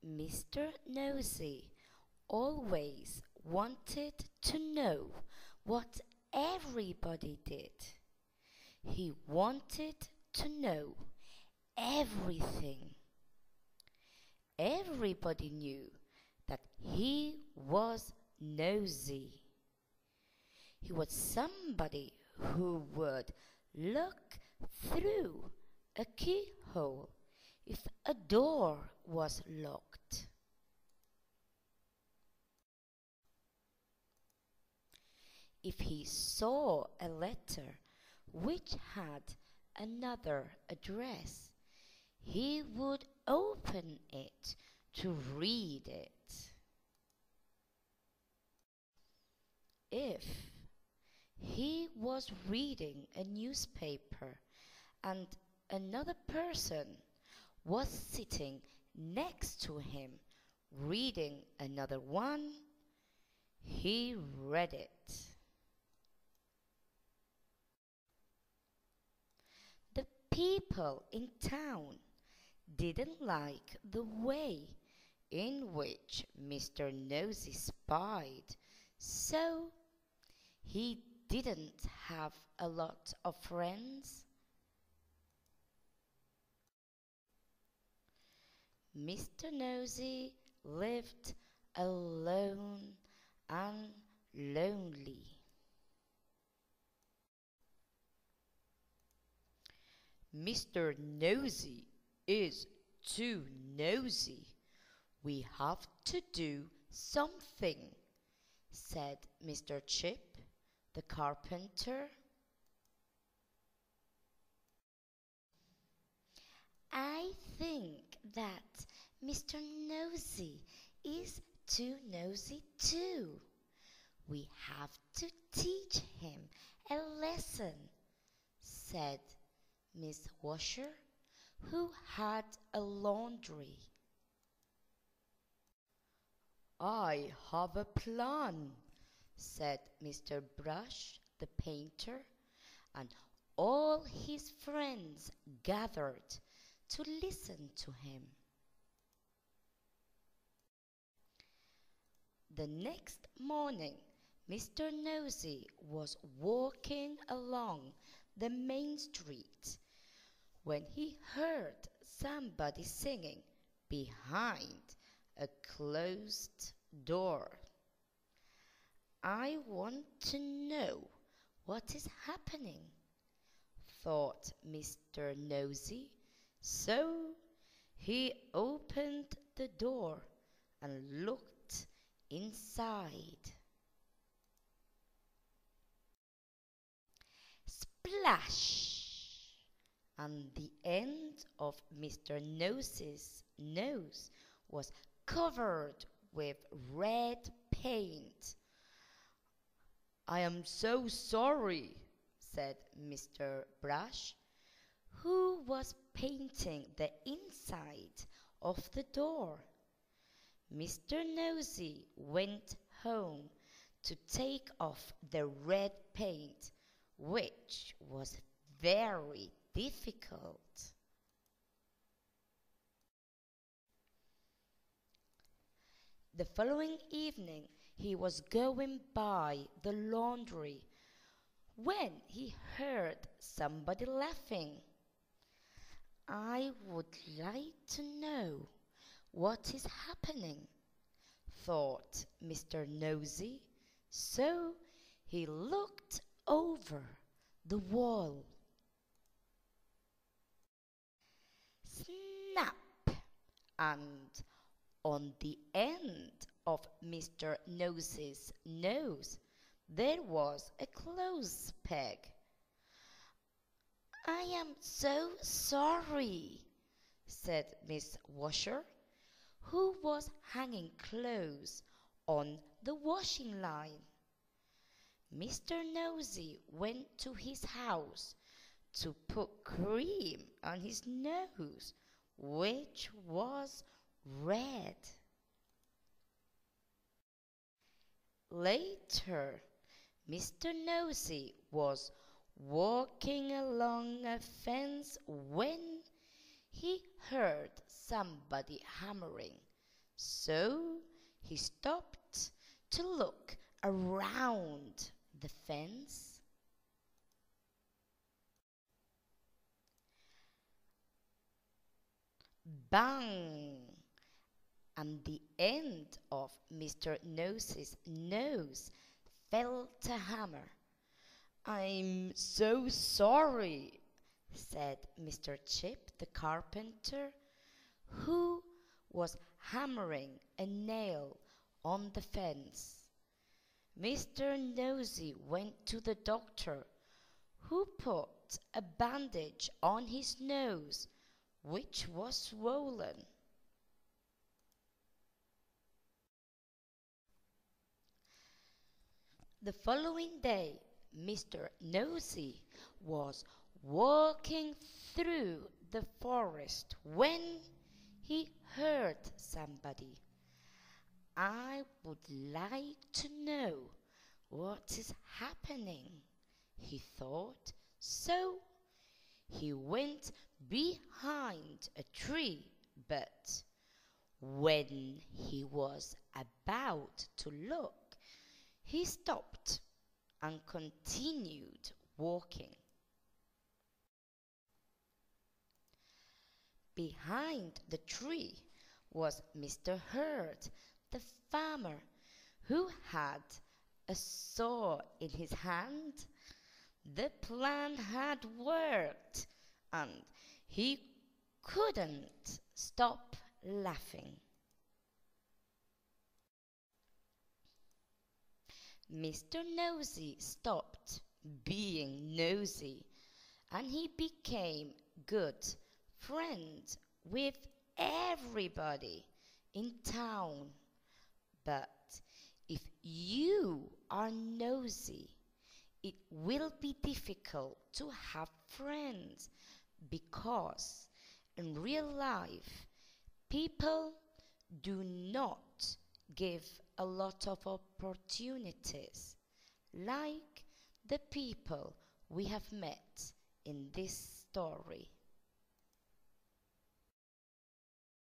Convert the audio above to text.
Mr. Nosy always wanted to know what everybody did. He wanted to know everything. Everybody knew that he was nosy. He was somebody who would look through a keyhole if a door was locked. If he saw a letter which had another address, he would open it to read it. If he was reading a newspaper and another person was sitting next to him reading another one, he read it. The people in town didn't like the way in which Mr. Nosy spied, so he didn't have a lot of friends. Mr. Nosy lived alone and lonely. Mr. Nosy is too nosy. We have to do something, said Mr. Chip, the carpenter. I think that Mr. Nosy is too nosy too. We have to teach him a lesson, said Miss Washer, who had a laundry. I have a plan, said Mr. Brush, the painter, and all his friends gathered to listen to him. The next morning, Mr. Nosy was walking along the main street when he heard somebody singing behind a closed door. I want to know what is happening, thought Mr. Nosy, so he opened the door and looked inside. Splash! And the end of Mr. Nosy's nose was covered with red paint. I am so sorry, said Mr. Brush, who was painting the inside of the door. Mr. Nosy went home to take off the red paint, which was very difficult. The following evening he was going by the laundry when he heard somebody laughing. I would like to know what is happening, thought Mr. Nosy, so he looked over the wall. Snap! And on the end of Mr. Nosy's nose there was a clothes peg. I am so sorry, said Miss Washer, who was hanging clothes on the washing line. Mr. Nosy went to his house to put cream on his nose, which was red. Later, Mr. Nosy was walking along a fence when he heard somebody hammering So he stopped to look around the fence. Bang! And the end of Mr. Nose's nose felt a hammer. "I'm so sorry," said Mr. Chip the carpenter, who was hammering a nail on the fence. Mr. Nosey went to the doctor, who put a bandage on his nose, which was swollen. The following day, Mr. Nosey was walking through the forest when he heard somebody. "I would like to know what is happening," he thought. So he went behind a tree, but when he was about to look, he stopped and continued walking. Behind the tree was Mr. Herd, the farmer, who had a saw in his hand. The plan had worked, and he couldn't stop laughing. Mr. Nosey stopped being nosy, and he became good friends with everybody in town. But if you are nosy, it will be difficult to have friends, because in real life, people do not give a lot of opportunities like the people we have met in this story.